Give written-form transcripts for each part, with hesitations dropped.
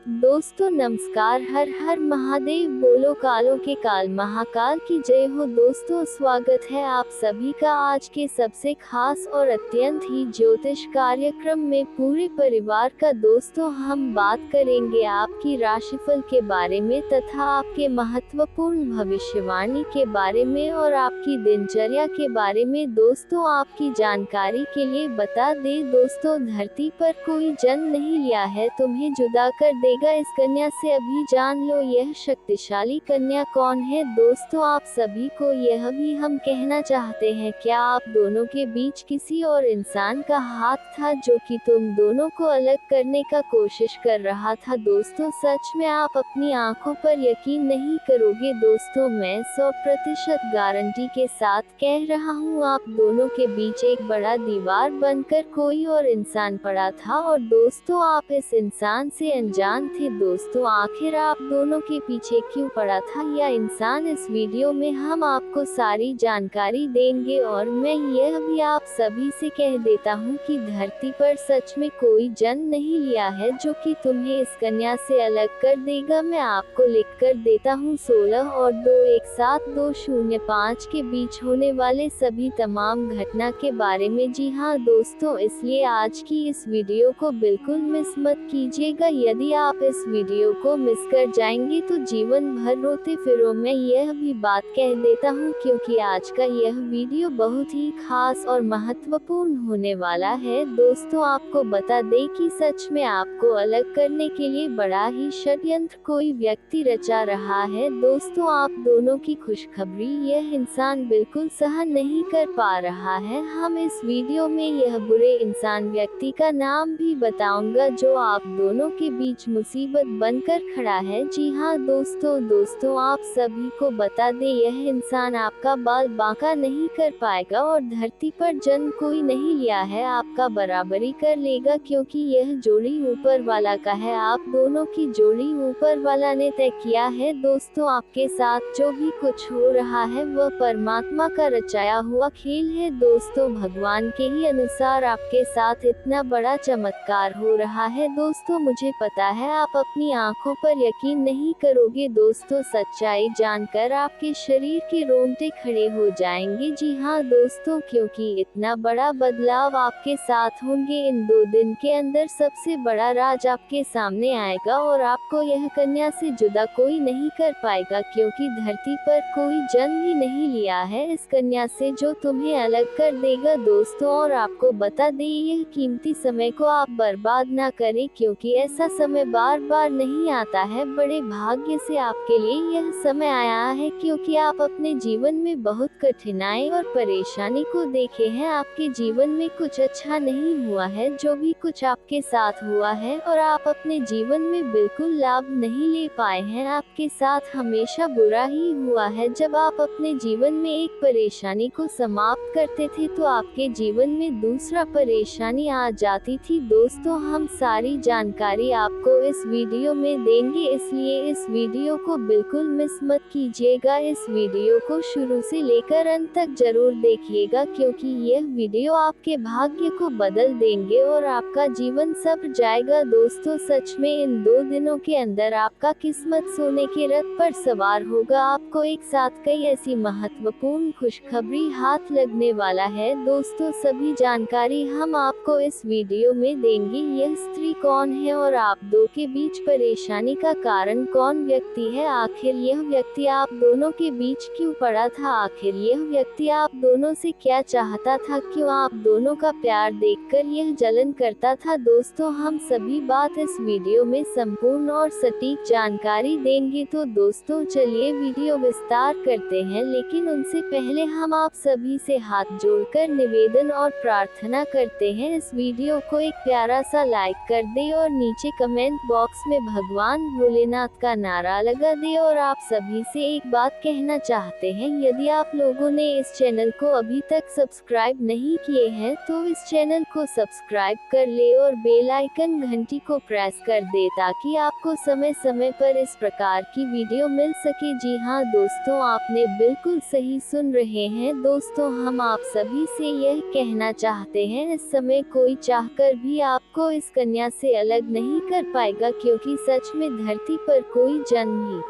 दोस्तों नमस्कार। हर हर महादेव बोलो, कालों के काल महाकाल की जय हो। दोस्तों स्वागत है आप सभी का आज के सबसे खास और अत्यंत ही ज्योतिष कार्यक्रम में पूरे परिवार का। दोस्तों हम बात करेंगे आपकी राशिफल के बारे में तथा आपके महत्वपूर्ण भविष्यवाणी के बारे में और आपकी दिनचर्या के बारे में। दोस्तों आपकी जानकारी के लिए बता दें दोस्तों, धरती पर कोई जन्म नहीं लिया है, तुम्हें जुदा कर देगा इस कन्या से। अभी जान लो यह शक्तिशाली कन्या कौन है। दोस्तों आप सभी को यह भी हम कहना चाहते हैं, क्या आप दोनों के बीच किसी और इंसान का हाथ था जो कि तुम दोनों को अलग करने का कोशिश कर रहा था। दोस्तों सच में आप अपनी आंखों पर यकीन नहीं करोगे। दोस्तों मैं 100% गारंटी के साथ कह रहा हूँ, आप दोनों के बीच एक बड़ा दीवार बनकर कोई और इंसान पड़ा था और दोस्तों आप इस इंसान से अनजान थे। दोस्तों आखिर आप दोनों के पीछे क्यों पड़ा था यह इंसान, इस वीडियो में हम आपको सारी जानकारी देंगे। और मैं यह भी आप सभी से कह देता हूँ कि धरती पर सच में कोई जन्म नहीं लिया है जो कि तुम्हें इस कन्या से अलग कर देगा। मैं आपको लिख कर देता हूँ 16 और 217-205 के बीच होने वाले सभी तमाम घटना के बारे में। जी हाँ दोस्तों, इसलिए आज की इस वीडियो को बिल्कुल मिस मत कीजिएगा। यदि आप इस वीडियो को मिस कर जाएंगे तो जीवन भर रोते फिरो। मैं यह भी बात कह देता हूँ क्योंकि आज का यह वीडियो बहुत ही खास और महत्वपूर्ण होने वाला है। दोस्तों आपको बता दें कि सच में आपको अलग करने के लिए बड़ा ही षड्यंत्र कोई व्यक्ति रचा रहा है। दोस्तों आप दोनों की खुशखबरी यह इंसान बिल्कुल सहन नहीं कर पा रहा है। हम इस वीडियो में यह बुरे इंसान व्यक्ति का नाम भी बताऊंगा जो आप दोनों के बीच मुसीबत बनकर खड़ा है। जी हाँ दोस्तों आप सभी को बता दें, यह इंसान आपका बाल बांका नहीं कर पाएगा और धरती पर जन्म कोई नहीं लिया है, आपका बराबरी कर लेगा क्योंकि यह जोड़ी ऊपर वाला का है। आप दोनों की जोड़ी ऊपर वाला ने तय किया है। दोस्तों आपके साथ जो भी कुछ हो रहा है वह परमात्मा का रचाया हुआ खेल है। दोस्तों भगवान के ही अनुसार आपके साथ इतना बड़ा चमत्कार हो रहा है। दोस्तों मुझे पता है आप अपनी आंखों पर यकीन नहीं करोगे। दोस्तों सच्चाई जानकर आपके शरीर के रोंगटे खड़े हो जाएंगे। जी हाँ दोस्तों, क्योंकि इतना बड़ा बदलाव आपके साथ होंगे। इन 2 दिन के अंदर सबसे बड़ा राज आपके सामने आएगा और आपको यह कन्या से जुदा कोई नहीं कर पाएगा क्योंकि धरती पर कोई जन्म ही नहीं लिया है इस कन्या से जो तुम्हें अलग कर देगा। दोस्तों और आपको बता दें, यह कीमती समय को आप बर्बाद ना करें क्योंकि ऐसा समय बार बार नहीं आता है। बड़े भाग्य से आपके लिए यह समय आया है क्योंकि आप अपने जीवन में बहुत कठिनाई और परेशानी को देखे हैं। आपके जीवन में कुछ अच्छा नहीं हुआ है, जो भी कुछ आपके साथ हुआ है, और आप अपने जीवन में बिल्कुल लाभ नहीं ले पाए हैं। आपके साथ हमेशा बुरा ही हुआ है। जब आप अपने जीवन में एक परेशानी को समाप्त करते थे तो आपके जीवन में दूसरा परेशानी आ जाती थी। दोस्तों हम सारी जानकारी आपको इस वीडियो में देंगे, इसलिए इस वीडियो को बिल्कुल मिस मत कीजिएगा। इस वीडियो को शुरू से लेकर अंत तक जरूर देखिएगा क्योंकि यह वीडियो आपके भाग्य को बदल देंगे और आपका जीवन सवर जाएगा। दोस्तों सच में इन 2 दिनों के अंदर आपका किस्मत सोने के रथ पर सवार होगा। आपको एक साथ कई ऐसी महत्वपूर्ण खुशखबरी हाथ लगने वाला है। दोस्तों सभी जानकारी हम आपको इस वीडियो में देंगे। यह स्त्री कौन है और आप दो के बीच परेशानी का कारण कौन व्यक्ति है, आखिर यह व्यक्ति आप दोनों के बीच क्यों पड़ा था, आखिर यह व्यक्ति आप दोनों से क्या चाहता था, क्यों आप दोनों का प्यार देखकर यह जलन करता था। दोस्तों हम सभी बात इस वीडियो में संपूर्ण और सटीक जानकारी देंगे। तो दोस्तों चलिए वीडियो विस्तार करते हैं, लेकिन उनसे पहले हम आप सभी से हाथ जोड़कर निवेदन और प्रार्थना करते हैं, इस वीडियो को एक प्यारा सा लाइक कर दे और नीचे कमेंट बॉक्स में भगवान भोलेनाथ का नारा लगा दे। और आप सभी से एक बात कहना चाहते हैं, यदि आप लोगों ने इस चैनल को अभी तक सब्सक्राइब नहीं किए हैं तो इस चैनल को सब्सक्राइब कर ले और बेल आइकन घंटी को प्रेस कर दे ताकि आपको समय समय पर इस प्रकार की वीडियो मिल सके। जी हाँ दोस्तों, आपने बिल्कुल सही सुन रहे हैं। दोस्तों हम आप सभी से यह कहना चाहते हैं, इस समय कोई चाहकर भी आपको इस कन्या से अलग नहीं कर पाएगा। पाएगा, क्योंकि सच में धरती पर कोई जन्म ही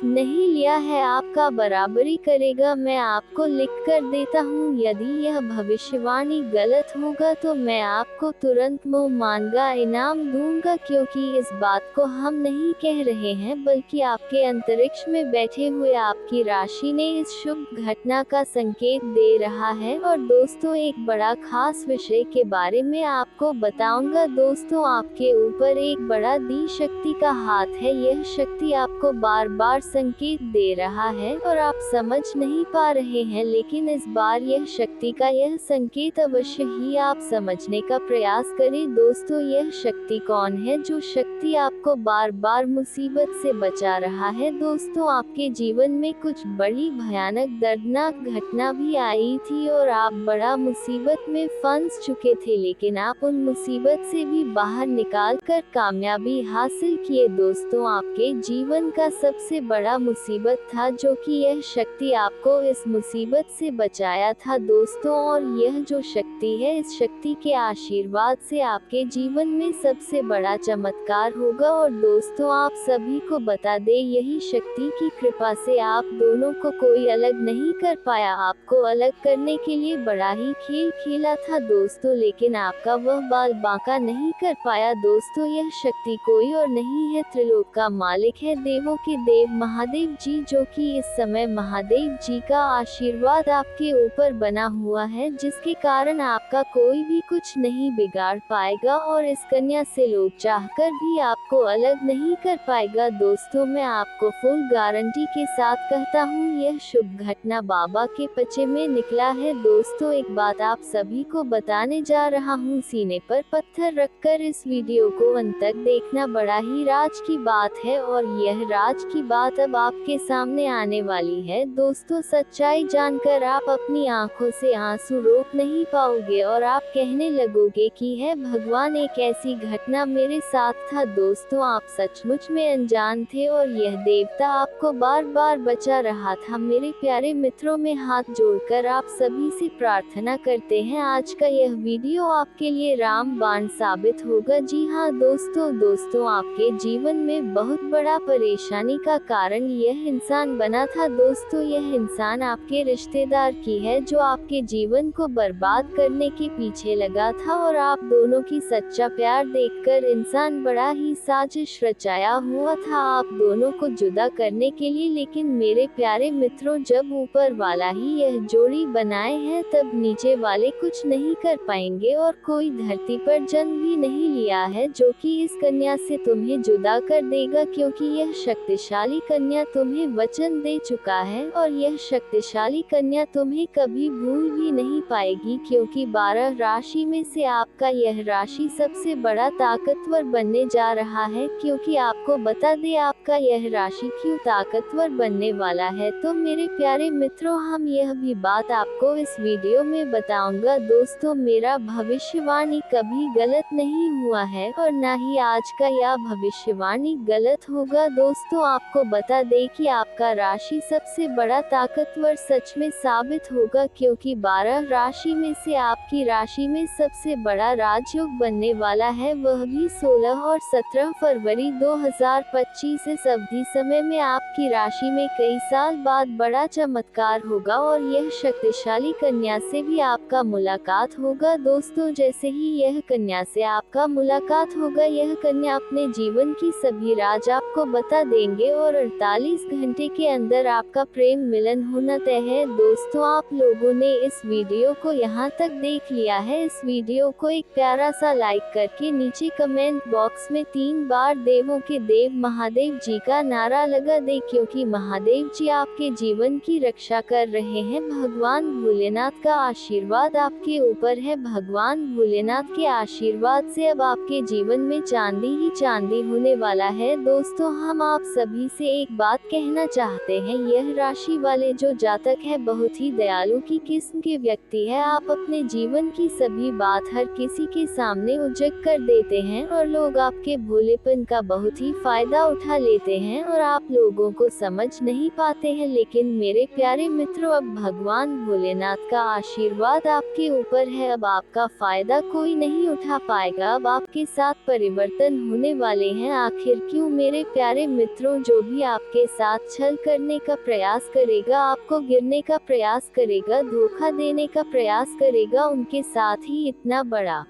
नहीं लिया है। आपका बराबरी करेगा। मैं आपको लिख कर देता हूँ, यदि यह भविष्यवाणी गलत होगा तो मैं आपको तुरंत मुंह मांगा इनाम दूंगा, क्योंकि इस बात को हम नहीं कह रहे हैं, बल्कि आपके अंतरिक्ष में बैठे हुए आपकी राशि ने इस शुभ घटना का संकेत दे रहा है। और दोस्तों, एक बड़ा खास विषय के बारे में आपको बताऊंगा। दोस्तों, आपके ऊपर एक बड़ा दी शक्ति का हाथ है। यह शक्ति आपको बार बार संकेत दे रहा है और आप समझ नहीं पा रहे हैं, लेकिन इस बार यह शक्ति का यह संकेत अवश्य ही आप समझने का प्रयास करें। दोस्तों, यह शक्ति कौन है? जो शक्ति आपको बार बार मुसीबत से बचा रहा है। दोस्तों, आपके जीवन में कुछ बड़ी भयानक दर्दनाक घटना भी आई थी और आप बड़ा मुसीबत में फंस चुके थे, लेकिन आप उन मुसीबत से भी बाहर निकाल कर कामयाबी हासिल किए। दोस्तों, आपके जीवन का सबसे बड़ा मुसीबत था जो कि यह शक्ति आपको इस मुसीबत से बचाया था। दोस्तों, और यह जो शक्ति है, इस शक्ति के आशीर्वाद से आपके जीवन में सबसे बड़ा चमत्कार होगा। और दोस्तों, आप सभी को बता दे, यही शक्ति की कृपा से आप दोनों को कोई अलग नहीं कर पाया। आपको अलग करने के लिए बड़ा ही खेल खेला था दोस्तों, लेकिन आपका वह बाल बांका नहीं कर पाया। दोस्तों, यह शक्ति कोई और नहीं है, त्रिलोक का मालिक है, देवों के देव महादेव जी, जो कि इस समय महादेव जी का आशीर्वाद आपके ऊपर बना हुआ है, जिसके कारण आपका कोई भी कुछ नहीं बिगाड़ पाएगा और इस कन्या से लोग चाहकर भी आपको अलग नहीं कर पाएगा। दोस्तों, मैं आपको फुल गारंटी के साथ कहता हूँ, यह शुभ घटना बाबा के पचे में निकला है। दोस्तों, एक बात आप सभी को बताने जा रहा हूँ, सीने पर पत्थर रखकर इस वीडियो को अंत तक देखना, बड़ा ही राज की बात है और यह राज की बात अब आपके सामने आने वाली है। दोस्तों, सच्चाई जानकर आप अपनी आंखों से आंसू रोक नहीं पाओगे और आप कहने लगोगे कि है भगवान, एक ऐसी घटना मेरे साथ था। दोस्तों, आप सचमुच में अनजान थे और यह देवता आपको बार बार बचा रहा था। मेरे प्यारे मित्रों, में हाथ जोड़कर आप सभी से प्रार्थना करते हैं, आज का यह वीडियो आपके लिए रामबाण साबित होगा। जी हाँ दोस्तों, आपके जीवन में बहुत बड़ा परेशानी का कारण यह इंसान बना था। दोस्तों, यह इंसान आपके रिश्तेदार की है, जो आपके जीवन को बर्बाद करने के पीछे लगा था और आप दोनों की सच्चा प्यार देखकर इंसान बड़ा ही साजिश रचाया हुआ था आप दोनों को जुदा करने के लिए। लेकिन मेरे प्यारे मित्रों, जब ऊपर वाला ही यह जोड़ी बनाए हैं, तब नीचे वाले कुछ नहीं कर पाएंगे और कोई धरती पर जन्म भी नहीं लिया है जो कि इस कन्या से तुम्हें जुदा कर देगा, क्योंकि यह शक्तिशाली कन्या तुम्हें वचन दे चुका है और यह शक्तिशाली कन्या तुम्हें कभी भूल भी नहीं पाएगी, क्योंकि 12 राशि में से आपका यह राशि सबसे बड़ा ताकतवर बनने जा रहा है। क्योंकि आपको बता दे, आपका यह राशि क्यों ताकतवर बनने वाला है, तो मेरे प्यारे मित्रों, हम यह भी बात आपको इस वीडियो में बताऊंगा। दोस्तों, मेरा भविष्यवाणी कभी गलत नहीं हुआ है और न ही आज का यह भविष्यवाणी गलत होगा। दोस्तों, आपको बता दे कि आपका राशि सबसे बड़ा ताकतवर सच में साबित होगा, क्योंकि 12 राशि में से आपकी राशि में सबसे बड़ा राजयोग बनने वाला है, वह भी 16 और 17 फरवरी 2025। इस अवधि समय में आपकी राशि में कई साल बाद बड़ा चमत्कार होगा और यह शक्तिशाली कन्या से भी आपका मुलाकात होगा। दोस्तों, जैसे ही यह कन्या से आपका मुलाकात होगा, यह कन्या अपने जीवन की सभी राज आपको बता देंगे और 48 घंटे के अंदर आपका प्रेम मिलन होना तय है। दोस्तों, आप लोगों ने इस वीडियो को यहाँ तक देख लिया है, इस वीडियो को एक प्यारा सा लाइक करके नीचे कमेंट बॉक्स में 3 बार देवों के देव महादेव जी का नारा लगा दे, क्योंकि महादेव जी आपके जीवन की रक्षा कर रहे हैं। भगवान भोलेनाथ का आशीर्वाद आपके ऊपर है। भगवान भोलेनाथ के आशीर्वाद से अब आपके जीवन में चांदी ही चांदी होने वाला है। दोस्तों, हम आप सभी से एक बात कहना चाहते हैं। यह राशि वाले जो जातक है बहुत ही दयालु की किस्म के व्यक्ति है। आप अपने जीवन की सभी बात हर किसी के सामने उजागर कर देते हैं और लोग आपके भोलेपन का बहुत ही फायदा उठा लेते हैं और आप लोगों को समझ नहीं पाते हैं। लेकिन मेरे प्यारे मित्रों, अब भगवान भोलेनाथ का आशीर्वाद आपके ऊपर है। अब आपका फायदा कोई नहीं उठा पाएगा। अब आपके साथ परिवर्तन होने वाले हैं। आखिर क्यों मेरे प्यारे मित्रों, जो भी आपके साथ छल करने का प्रयास करेगा, आपको गिरने का प्रयास करेगा, धोखा देने का प्रयास करेगा, उनके साथ ही इतना बड़ा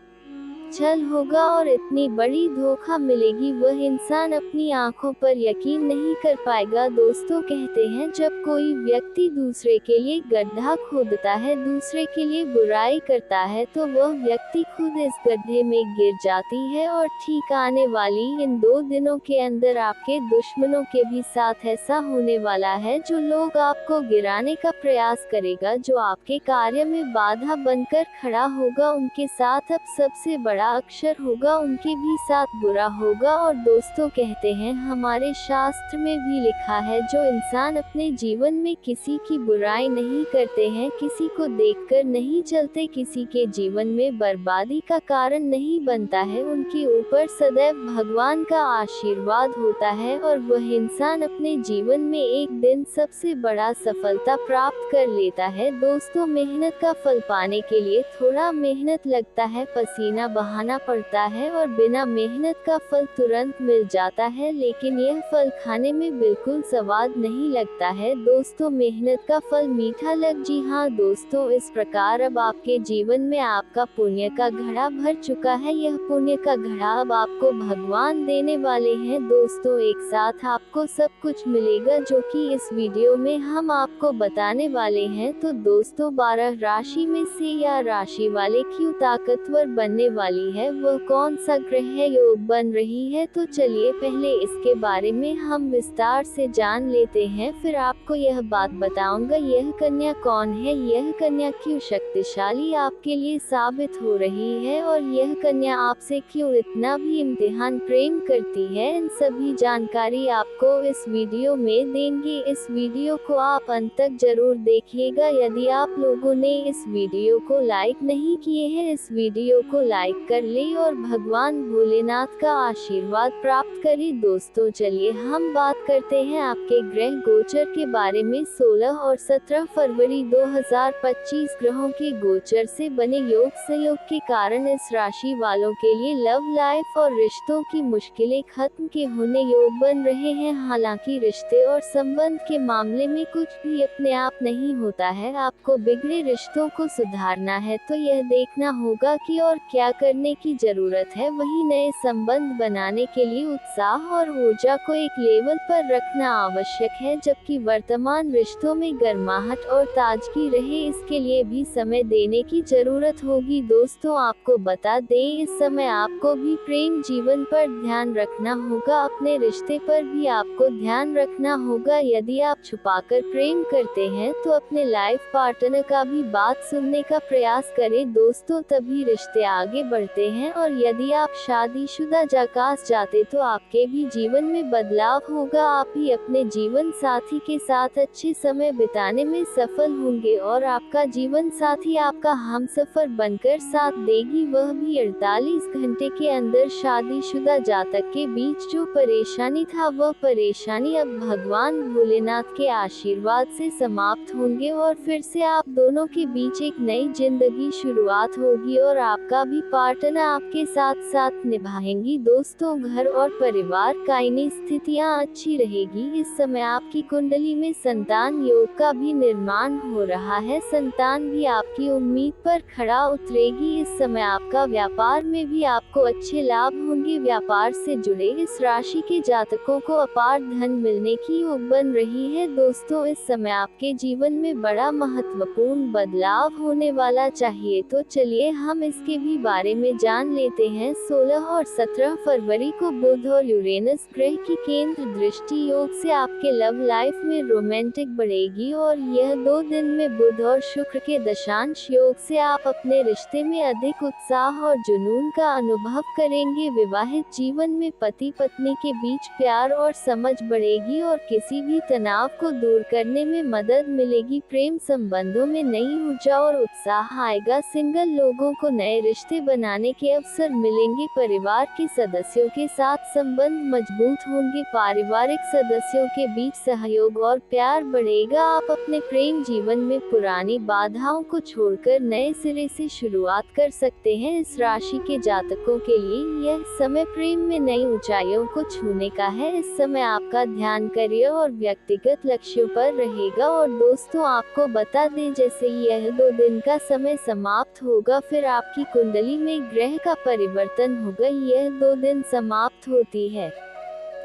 छल होगा और इतनी बड़ी धोखा मिलेगी, वह इंसान अपनी आंखों पर यकीन नहीं कर पाएगा। दोस्तों, कहते हैं जब कोई व्यक्ति दूसरे के लिए गड्ढा खोदता है, दूसरे के लिए बुराई करता है, तो वह व्यक्ति खुद इस गड्ढे में गिर जाती है। और ठीक आने वाली इन 2 दिनों के अंदर आपके दुश्मनों के भी साथ ऐसा होने वाला है। जो लोग आपको गिराने का प्रयास करेगा, जो आपके कार्य में बाधा बनकर खड़ा होगा, उनके साथ अब सबसे बड़ा अक्षर होगा, उनके भी साथ बुरा होगा। और दोस्तों, कहते हैं हमारे शास्त्र में भी लिखा है, जो इंसान अपने जीवन में किसी की बुराई नहीं करते हैं, किसी को देखकर नहीं चलते, किसी के जीवन में बर्बादी का कारण नहीं बनता है, उनके ऊपर सदैव भगवान का आशीर्वाद होता है और वह इंसान अपने जीवन में एक दिन सबसे बड़ा सफलता प्राप्त कर लेता है। दोस्तों, मेहनत का फल पाने के लिए थोड़ा मेहनत लगता है, पसीना बहाना पड़ता है और बिना मेहनत का फल तुरंत मिल जाता है, लेकिन यह फल खाने में बिल्कुल स्वाद नहीं लगता है। दोस्तों, मेहनत का फल मीठा जी हाँ दोस्तों, इस प्रकार अब आपके जीवन में आपका पुण्य का घड़ा भर चुका है। यह पुण्य का घड़ा अब आपको भगवान देने वाले हैं। दोस्तों, एक साथ आपको सब कुछ मिलेगा, जो कि इस वीडियो में हम आपको बताने वाले हैं। तो दोस्तों, 12 राशि में से या राशि वाले क्यों ताकतवर बनने वाली है, वह कौन सा ग्रह योग बन रही है, तो चलिए पहले इसके बारे में हम विस्तार से जान लेते हैं, फिर आपको यह बात बताऊंगा। यह कन्या कौन है, यह कन्या क्यों शक्तिशाली आपके लिए साबित हो रही है और यह कन्या आपसे क्यों इतना भी इम्तिहान प्रेम करती है, इन सभी जानकारी आपको इस वीडियो में देंगे। इस वीडियो को आप अंत तक जरूर देखिएगा। यदि आप लोगों ने इस वीडियो को लाइक नहीं किए हैं, इस वीडियो को लाइक कर ले और भगवान भोलेनाथ का आशीर्वाद प्राप्त करें। दोस्तों, चलिए हम बात करते हैं आपके ग्रह गोचर के बारे में। 16 और 17 फरवरी 2025 ग्रहों के गोचर से बने योग संयोग के कारण इस राशि वालों के लिए लव लाइफ और रिश्तों की मुश्किलें खत्म के होने योग बन रहे हैं। हालांकि रिश्ते और संबंध के मामले में कुछ भी अपने आप नहीं होता है, आपको बिगड़े रिश्तों को सुधारना है तो यह देखना होगा कि और क्या करने की जरूरत है। वही नए संबंध बनाने के लिए उत्साह और ऊर्जा को एक लेवल पर रखना आवश्यक है, जबकि वर्तमान रिश्तों में गर्माहट और ताजगी रहे, इसके लिए भी समय देने की जरूरत होगी। दोस्तों, आपको बता दें, इस समय आपको भी प्रेम जीवन पर ध्यान रखना होगा, अपने रिश्ते पर भी आपको ध्यान रखना होगा। यदि आप छुपाकर प्रेम करते हैं तो अपने लाइफ पार्टनर का भी बात सुनने का प्रयास करें। दोस्तों, तभी रिश्ते आगे बढ़ते हैं और यदि आप शादीशुदा जाकास जाते तो आपके भी जीवन में बदलाव होगा। आप ही अपने जीवन साथी के साथ अच्छे समय बिताने में सफल होंगे और आपका जीवन साथी आपका हमसफर बनकर साथ देगी, वह भी 48 घंटे के अंदर। शादीशुदा जातक के बीच जो परेशानी था, वह परेशानी अब भगवान भोलेनाथ के आशीर्वाद से समाप्त होंगे और फिर से आप दोनों के बीच एक नई जिंदगी शुरुआत होगी और आपका भी पार्टनर आपके साथ साथ निभाएंगी। दोस्तों, घर और परिवार कायनी स्थितियां अच्छी रहेगी। इस समय आपकी कुंडली में संतान योग का भी निर्माण हो रहा है, संतान भी आपकी उम्मीद पर खड़ा उतरेगी। इस समय आपका व्यापार में भी आपको अच्छे लाभ होंगे। व्यापार से जुड़े इस राशि के जातकों को अपार धन मिलने की योग बन रही है। दोस्तों, इस समय आपके जीवन में बड़ा महत्वपूर्ण बदलाव होने वाला चाहिए, तो चलिए हम इसके भी बारे में जान लेते हैं। 16 और 17 फरवरी को बुध और यूरेनस ग्रह की केंद्र दृष्टि योग से आपके लव लाइफ में रोमांटिक बढ़ेगी और यह 2 दिन में बुध और शुक्र के दशांश योग से आप अपने रिश्ते में अधिक उत्साह और जुनून का अनुभव करेंगे। विवाहित जीवन में पति पत्नी के बीच प्यार और समझ बढ़ेगी और किसी भी तनाव को दूर करने में मदद मिलेगी। प्रेम संबंधों में नई ऊर्जा और उत्साह आएगा। सिंगल लोगों को नए रिश्ते बनाने के अवसर मिलेंगे। परिवार के सदस्यों के साथ संबंध मजबूत होंगे। पारिवारिक सदस्यों के बीच सहयोग और प्यार बढ़ेगा। आप अपने प्रेम जीवन में पुरानी बाधाओं को छोड़कर नए सिरे से शुरुआत कर सकते हैं। इस राशि के जातकों के लिए यह समय प्रेम में नई ऊंचाइयों को छूने का है। इस समय आपका ध्यान करियर और व्यक्तिगत लक्ष्यों पर रहेगा। और दोस्तों, आपको बता दें, जैसे यह 2 दिन का समय समाप्त होगा फिर आपकी कुंडली में ग्रह का परिवर्तन होगा। यह 2 दिन समाप्त होती है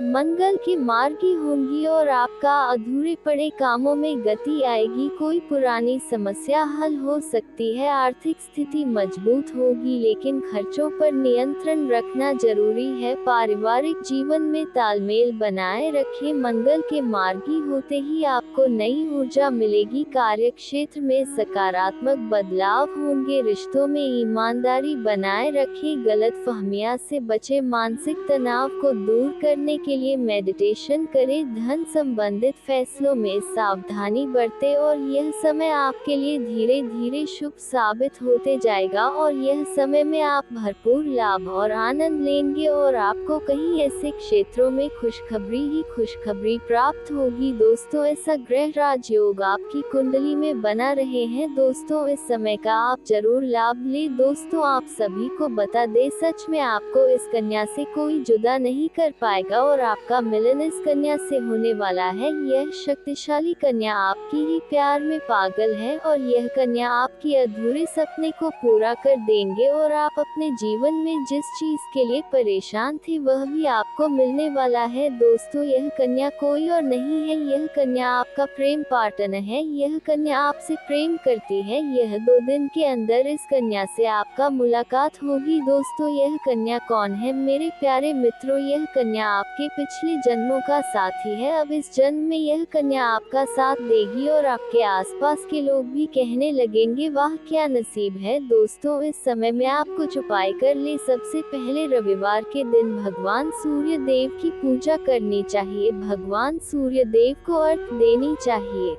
मंगल की मार्गी होंगी और आपका अधूरे पड़े कामों में गति आएगी। कोई पुरानी समस्या हल हो सकती है। आर्थिक स्थिति मजबूत होगी लेकिन खर्चों पर नियंत्रण रखना जरूरी है। पारिवारिक जीवन में तालमेल बनाए रखें। मंगल के मार्गी होते ही आपको नई ऊर्जा मिलेगी। कार्यक्षेत्र में सकारात्मक बदलाव होंगे। रिश्तों में ईमानदारी बनाए रखें। गलतफहमियां से बचे। मानसिक तनाव को दूर करने के लिए मेडिटेशन करें। धन संबंधित फैसलों में सावधानी बरतें और यह समय आपके लिए धीरे धीरे शुभ साबित होते जाएगा और यह समय में आप भरपूर लाभ और आनंद लेंगे और आपको कई ऐसे क्षेत्रों में खुशखबरी ही खुशखबरी प्राप्त होगी। दोस्तों, ऐसा ग्रह राजयोग आपकी कुंडली में बना रहे हैं। दोस्तों, इस समय का आप जरूर लाभ लें। दोस्तों, आप सभी को बता दें, सच में आपको इस कन्या से कोई जुदा नहीं कर पाएगा और आपका मिलन इस कन्या से होने वाला है। यह शक्तिशाली कन्या आपकी ही प्यार में पागल है और यह कन्या आपकी अधूरे सपने को पूरा कर देंगे और आप अपने जीवन में जिस चीज के लिए परेशान थे वह भी आपको मिलने वाला है। दोस्तों, यह कन्या कोई और नहीं है, यह कन्या आपका प्रेम पार्टनर है। यह कन्या आपसे प्रेम करती है। यह 2 दिन के अंदर इस कन्या से आपका मुलाकात होगी। दोस्तों, यह कन्या कौन है मेरे प्यारे मित्रों? यह कन्या आपके पिछले जन्मों का साथी है। अब इस जन्म में यह कन्या आपका साथ देगी और आपके आसपास के लोग भी कहने लगेंगे, वाह क्या नसीब है। दोस्तों, इस समय में आप कुछ उपाय कर ले। सबसे पहले रविवार के दिन भगवान सूर्य देव की पूजा करनी चाहिए। भगवान सूर्य देव को अर्घ देनी चाहिए।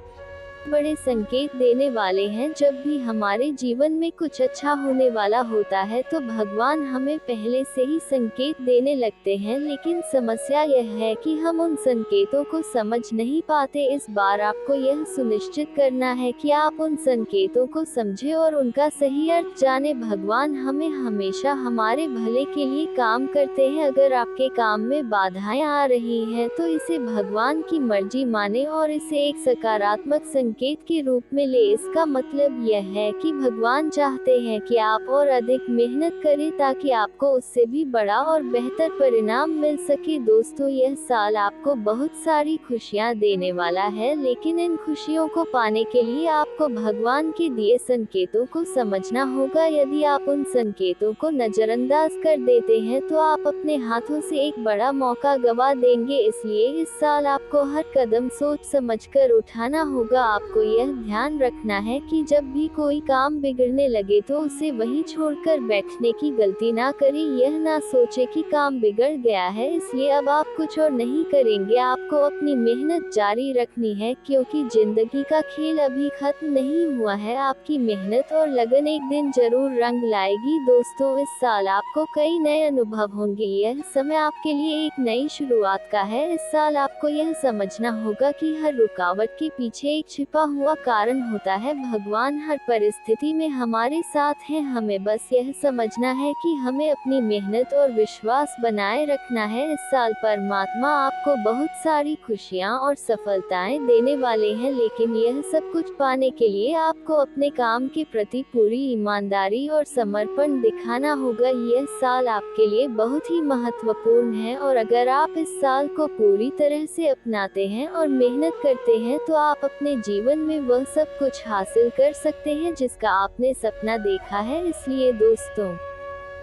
बड़े संकेत देने वाले हैं। जब भी हमारे जीवन में कुछ अच्छा होने वाला होता है तो भगवान हमें पहले से ही संकेत देने लगते हैं, लेकिन समस्या यह है कि हम उन संकेतों को समझ नहीं पाते। इस बार आपको यह सुनिश्चित करना है कि आप उन संकेतों को समझें और उनका सही अर्थ जाने। भगवान हमें हमेशा हमारे भले के लिए काम करते हैं। अगर आपके काम में बाधाएं आ रही हैं तो इसे भगवान की मर्जी माने और इसे एक सकारात्मक संकेत के रूप में ले। इसका मतलब यह है कि भगवान चाहते हैं कि आप और अधिक मेहनत करें ताकि आपको उससे भी बड़ा और बेहतर परिणाम मिल सके। दोस्तों, यह साल आपको बहुत सारी खुशियां देने वाला है, लेकिन इन खुशियों को पाने के लिए आपको भगवान के दिए संकेतों को समझना होगा। यदि आप उन संकेतों को नजरअंदाज कर देते हैं तो आप अपने हाथों से एक बड़ा मौका गवा देंगे। इसलिए इस साल आपको हर कदम सोच समझकर उठाना होगा। आपको यह ध्यान रखना है कि जब भी कोई काम बिगड़ने लगे तो उसे वहीं छोड़कर बैठने की गलती ना करें। यह ना सोचे कि काम बिगड़ गया है इसलिए अब आप कुछ और नहीं करेंगे। आपको अपनी मेहनत जारी रखनी है क्योंकि जिंदगी का खेल अभी खत्म नहीं हुआ है। आपकी मेहनत और लगन एक दिन जरूर रंग लाएगी। दोस्तों, इस साल आपको कई नए अनुभव होंगे। यह समय आपके लिए एक नई शुरुआत का है। इस साल आपको यह समझना होगा कि हर रुकावट के पीछे एक छिपा हुआ कारण होता है। भगवान हर परिस्थिति में हमारे साथ हैं। हमें बस यह समझना है कि हमें अपनी मेहनत और विश्वास बनाए रखना है। इस साल परमात्मा आपको बहुत सारी खुशियां और सफलताएं देने वाले हैं, लेकिन यह सब कुछ पाने के लिए आपको अपने काम के प्रति पूरी ईमानदारी और समर्पण दिखाना होगा। यह साल आपके लिए बहुत ही महत्वपूर्ण है और अगर आप इस साल को पूरी तरह से अपनाते हैं और मेहनत करते हैं तो आप अपने जीवन में वह सब कुछ हासिल कर सकते हैं जिसका आपने सपना देखा है। इसलिए दोस्तों,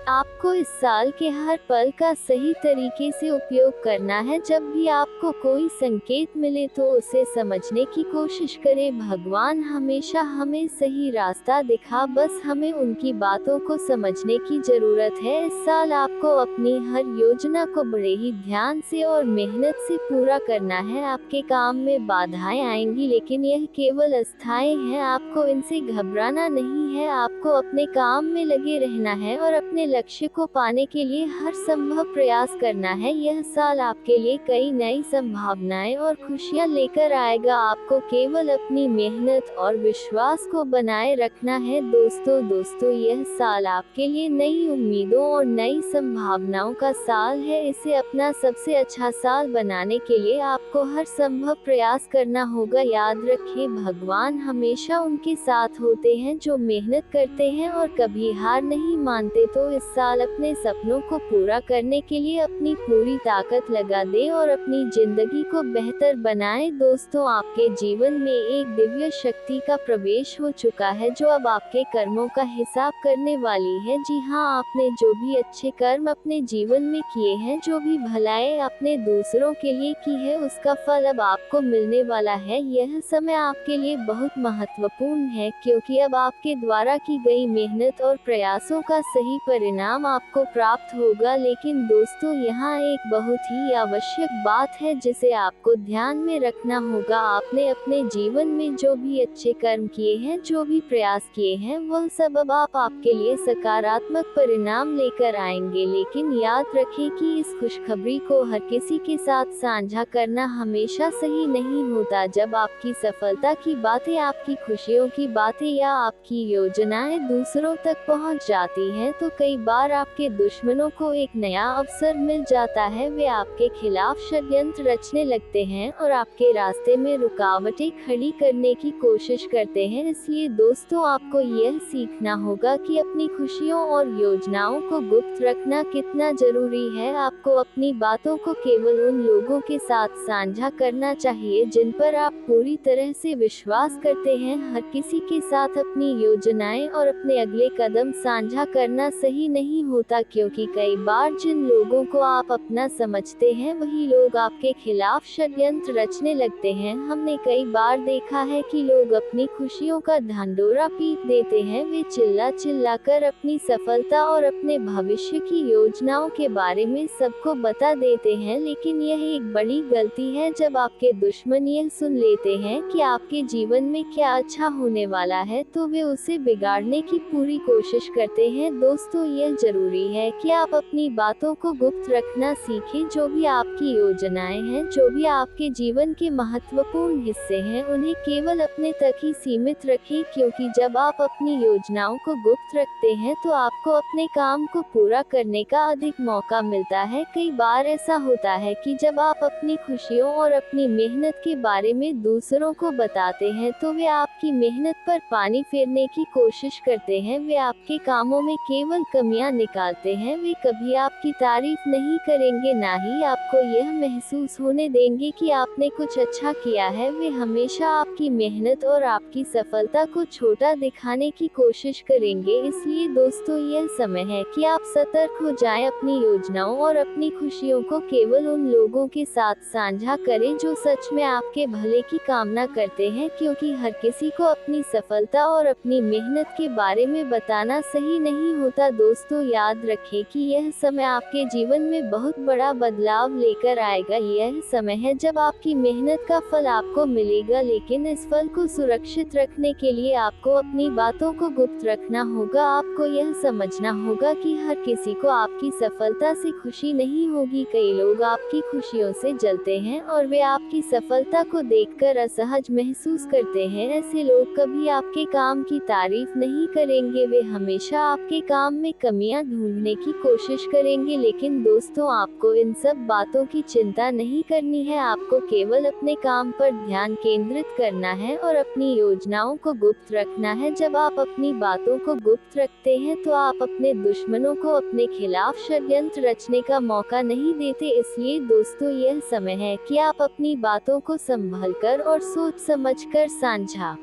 आपको इस साल के हर पल का सही तरीके से उपयोग करना है। जब भी आपको कोई संकेत मिले तो उसे समझने की कोशिश करें। भगवान हमेशा हमें सही रास्ता दिखा, बस हमें उनकी बातों को समझने की जरूरत है। इस साल आपको अपनी हर योजना को बड़े ही ध्यान से और मेहनत से पूरा करना है। आपके काम में बाधाएं आएंगी, लेकिन यह केवल अस्थायी है। आपको इनसे घबराना नहीं है। आपको अपने काम में लगे रहना है और अपने लक्ष्य को पाने के लिए हर संभव प्रयास करना है। यह साल आपके लिए कई नई संभावनाएं और खुशियां लेकर आएगा। आपको केवल अपनी मेहनत और विश्वास को बनाए रखना है। दोस्तों, यह साल आपके लिए नई उम्मीदों और नई संभावनाओं का साल है। इसे अपना सबसे अच्छा साल बनाने के लिए आपको हर संभव प्रयास करना होगा। याद रखें, भगवान हमेशा उनके साथ होते हैं जो मेहनत करते हैं और कभी हार नहीं मानते। तो इस साल अपने सपनों को पूरा करने के लिए अपनी पूरी ताकत लगा दें और अपनी जिंदगी को बेहतर बनाएं। दोस्तों, आपके जीवन में एक दिव्य शक्ति का प्रवेश हो चुका है जो अब आपके कर्मों का हिसाब करने वाली है। जी हाँ, आपने जो भी अच्छे कर्म अपने जीवन में किए हैं, जो भी भलाई आपने दूसरों के लिए की है, उसका फल अब आपको मिलने वाला है। यह समय आपके लिए बहुत महत्वपूर्ण है, क्योंकि अब आपके द्वारा की गई मेहनत और प्रयासों का सही परिणाम आपको प्राप्त होगा। लेकिन दोस्तों, यहाँ एक बहुत ही आवश्यक बात है जिसे आपको ध्यान में रखना होगा। आपने अपने जीवन में जो भी अच्छे कर्म किए हैं, जो भी प्रयास किए हैं, वह सब अब आपके लिए सकारात्मक परिणाम लेकर आएंगे। लेकिन याद रखें कि इस खुशखबरी को हर किसी के साथ साझा करना हमेशा सही नहीं होता। जब आपकी सफलता की बातें, आपकी खुशियों की बातें या आपकी योजनाएं दूसरों तक पहुंच जाती हैं, तो कई बार आपके दुश्मनों को एक नया अवसर मिल जाता है। वे आपके खिलाफ षड्यंत्र रचने लगते हैं और आपके रास्ते में रुकावटें खड़ी करने की कोशिश करते हैं। इसलिए दोस्तों, आपको यह सीखना होगा कि अपनी खुशियों और योजनाओं को गुप्त रखना कितना जरूरी है। आपको अपनी बातों को केवल उन लोगों के साथ साझा करना चाहिए जिन पर आप पूरी तरह से विश्वास करते हैं। हर किसी के साथ अपनी योजनाएं और अपने अगले कदम साझा करना सही नहीं होता, क्योंकि कई बार जिन लोगों को आप अपना समझते हैं, वही लोग आपके खिलाफ षड्यंत्र रचने लगते हैं। हमने कई बार देखा है कि लोग अपनी खुशियों का ढंढोरा पीट देते हैं। वे चिल्ला कर अपनी सफलता और अपने भविष्य की योजनाओं के बारे में सबको बता देते हैं। लेकिन यह एक बड़ी गलती है। जब आपके दुश्मन यह सुन लेते हैं कि आपके जीवन में क्या अच्छा होने वाला है, तो वे उसे बिगाड़ने की पूरी कोशिश करते हैं। दोस्तों, यह जरूरी है कि आप अपनी बातों को गुप्त रखना सीखें। जो भी आपकी योजनाएं हैं, जो भी आपके जीवन के महत्वपूर्ण हिस्से हैं, उन्हें केवल अपने तक ही सीमित रखें, क्योंकि जब आप अपनी योजनाओं को गुप्त रखते हैं तो आपको अपने काम को पूरा करने का अधिक मौका मिलता है। कई बार ऐसा होता है कि जब आप अपनी खुशियों और अपनी मेहनत के बारे में दूसरों को बताते हैं, तो वे आपकी मेहनत पर पानी फेरने की कोशिश करते हैं। वे आपके कामों में केवल कमियां निकालते हैं। वे कभी आपकी तारीफ नहीं करेंगे, ना ही आपको यह महसूस होने देंगे कि आपने कुछ अच्छा किया है। वे हमेशा आपकी मेहनत और आपकी सफलता को छोटा दिखाने की कोशिश करेंगे। इसलिए दोस्तों, यह समय है कि आप सतर्क हो जाएं। अपनी योजनाओं और अपनी खुशियों को केवल उन लोगों के साथ साझा करें जो सच में आपके भले की कामना करते हैं, क्योंकि हर किसी को अपनी सफलता और अपनी मेहनत के बारे में बताना सही नहीं होता। दोस्तों, याद रखें कि यह समय आपके जीवन में बहुत बड़ा बदलाव लेकर आएगा। यह समय है जब आपकी मेहनत का फल आपको मिलेगा, लेकिन इस फल को सुरक्षित रखने के लिए आपको अपनी बातों को गुप्त रखना होगा। आपको यह समझना होगा कि हर किसी को आपकी सफलता से खुशी नहीं होगी। कई लोग आपकी खुशियों से जलते हैं और वे आपकी सफलता को देखकर असहज महसूस करते हैं। ऐसे लोग कभी आपके काम की तारीफ नहीं करेंगे। वे हमेशा आपके काम में कमियां ढूंढने की कोशिश करेंगे। लेकिन दोस्तों, आपको इन सब बातों की चिंता नहीं करनी है। आपको केवल अपने काम पर ध्यान केंद्रित करना है और अपनी योजनाओं को गुप्त रखना है। जब आप अपनी बातों को गुप्त रखते हैं, तो आप अपने दुश्मनों को अपने खिलाफ षड्यंत्र रचने का मौका नहीं देते। इसलिए दोस्तों, यह समय है कि आप अपनी बातों को संभलकर और सोच समझकर साझा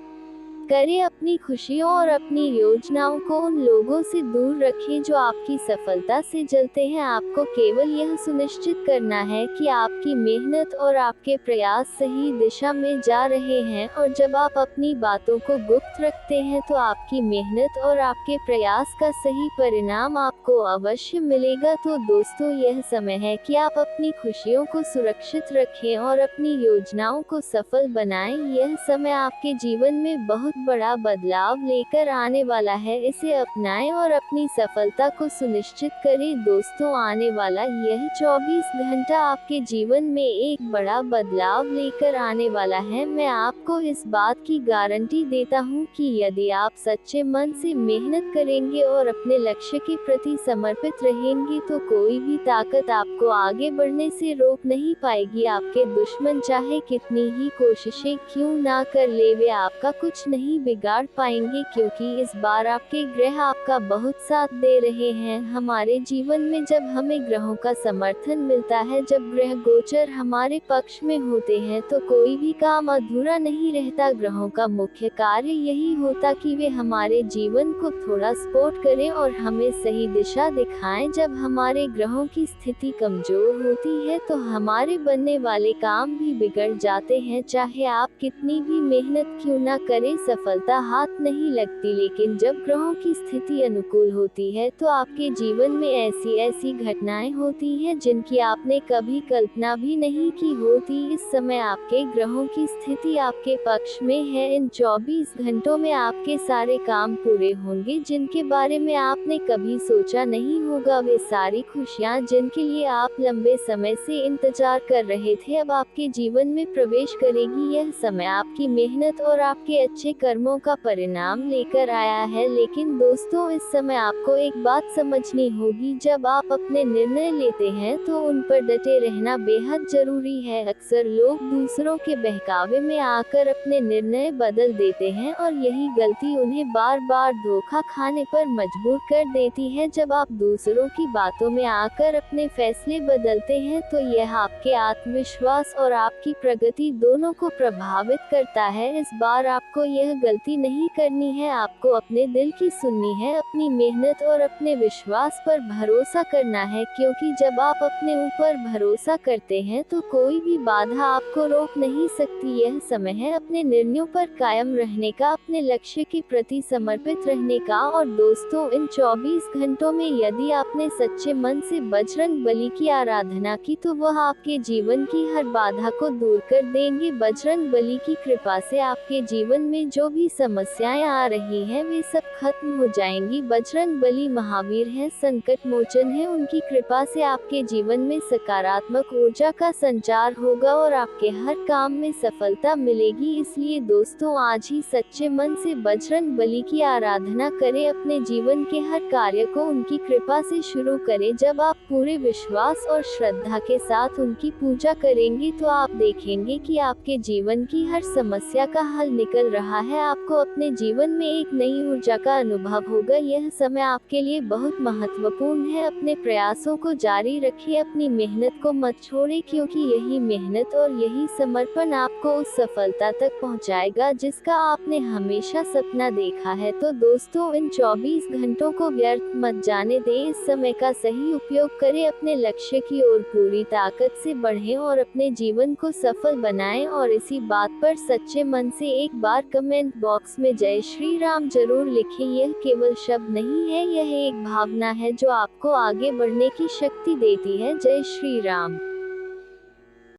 करें, अपनी खुशियों और अपनी योजनाओं को उन लोगों से दूर रखें जो आपकी सफलता से जलते हैं। आपको केवल यह सुनिश्चित करना है कि आपकी मेहनत और आपके प्रयास सही दिशा में जा रहे हैं, और जब आप अपनी बातों को गुप्त रखते हैं तो आपकी मेहनत और आपके प्रयास का सही परिणाम आपको अवश्य मिलेगा। तो दोस्तों, यह समय है कि आप अपनी खुशियों को सुरक्षित रखें और अपनी योजनाओं को सफल बनाएं। यह समय आपके जीवन में बहुत बड़ा बदलाव लेकर आने वाला है। इसे अपनाएं और अपनी सफलता को सुनिश्चित करें। दोस्तों, आने वाला यह 24 घंटा आपके जीवन में एक बड़ा बदलाव लेकर आने वाला है। मैं आपको इस बात की गारंटी देता हूं कि यदि आप सच्चे मन से मेहनत करेंगे और अपने लक्ष्य के प्रति समर्पित रहेंगे तो कोई भी ताकत आपको आगे बढ़ने से रोक नहीं पाएगी। आपके दुश्मन चाहे कितनी ही कोशिशें क्यों ना कर ले, वे आपका कुछ नहीं बिगाड़ पाएंगे, क्योंकि इस बार आपके ग्रह आपका बहुत साथ दे रहे हैं। हमारे जीवन में जब हमें ग्रहों का समर्थन मिलता है, जब ग्रह गोचर हमारे पक्ष में होते हैं, तो कोई भी काम अधूरा नहीं रहता। ग्रहों का मुख्य कार्य यही होता कि वे हमारे जीवन को थोड़ा सपोर्ट करें और हमें सही दिशा दिखाएं। जब हमारे ग्रहों की स्थिति कमजोर होती है तो हमारे बनने वाले काम भी बिगड़ जाते हैं। चाहे आप कितनी भी मेहनत क्यों ना करें, सफलता हाथ नहीं लगती। लेकिन जब ग्रहों की स्थिति अनुकूल होती है तो आपके जीवन में ऐसी ऐसी घटनाएं होती हैं जिनकी आपने कभी कल्पना भी नहीं की होती। इस समय आपके ग्रहों की स्थिति आपके पक्ष में है। इन 24 घंटों में आपके सारे काम पूरे होंगे जिनके बारे में आपने कभी सोचा नहीं होगा। वे सारी खुशियां जिनके लिए आप लंबे समय से इंतजार कर रहे थे, अब आपके जीवन में प्रवेश करेगी। यह समय आपकी मेहनत और आपके अच्छे कर्मों का परिणाम लेकर आया है। लेकिन दोस्तों, इस समय आपको एक बात समझनी होगी, जब आप अपने निर्णय लेते हैं तो उन पर डटे रहना बेहद जरूरी है। अक्सर लोग दूसरों के बहकावे में आकर अपने निर्णय बदल देते हैं और यही गलती उन्हें बार बार धोखा खाने पर मजबूर कर देती है। जब आप दूसरों की बातों में आकर अपने फैसले बदलते हैं तो यह आपके आत्मविश्वास और आपकी प्रगति दोनों को प्रभावित करता है। इस बार आपको यह गलती नहीं करनी है। आपको अपने दिल की सुननी है, अपनी मेहनत और अपने विश्वास पर भरोसा करना है, क्योंकि जब आप अपने ऊपर भरोसा करते हैं तो कोई भी बाधा आपको रोक नहीं सकती। यह समय है अपने निर्णयों पर कायम रहने का, अपने लक्ष्य के प्रति समर्पित रहने का। और दोस्तों, इन 24 घंटों में यदि आपने सच्चे मन से बजरंग बली की आराधना की तो वह आपके जीवन की हर बाधा को दूर कर देंगे। बजरंग बली की कृपा से आपके जीवन में जो भी समस्याएं आ रही हैं वे सब खत्म हो जाएंगी। बजरंग बली महावीर है, संकट मोचन है। उनकी कृपा से आपके जीवन में सकारात्मक ऊर्जा का संचार होगा और आपके हर काम में सफलता मिलेगी। इसलिए दोस्तों, आज ही सच्चे मन से बजरंग बली की आराधना करें। अपने जीवन के हर कार्य को उनकी कृपा से शुरू करें। जब आप पूरे विश्वास और श्रद्धा के साथ उनकी पूजा करेंगे तो आप देखेंगे कि आपके जीवन की हर समस्या का हल निकल रहा है। आपको अपने जीवन में एक नई ऊर्जा का अनुभव होगा। यह समय आपके लिए बहुत महत्वपूर्ण है। अपने प्रयासों को जारी रखिए, अपनी मेहनत को मत छोड़ें, क्योंकि यही मेहनत और यही समर्पण आपको उस सफलता तक पहुंचाएगा जिसका आपने हमेशा सपना देखा है। तो दोस्तों, इन 24 घंटों को व्यर्थ मत जाने दें। इस समय का सही उपयोग करें, अपने लक्ष्य की ओर पूरी ताकत से बढ़ें और अपने जीवन को सफल बनाएं। और इसी बात पर सच्चे मन से एक बार कमेंट बॉक्स में जय श्री राम जरूर लिखें। यह केवल शब्द नहीं है, यह एक भावना है जो आपको आगे बढ़ने की शक्ति देती है। जय श्री राम।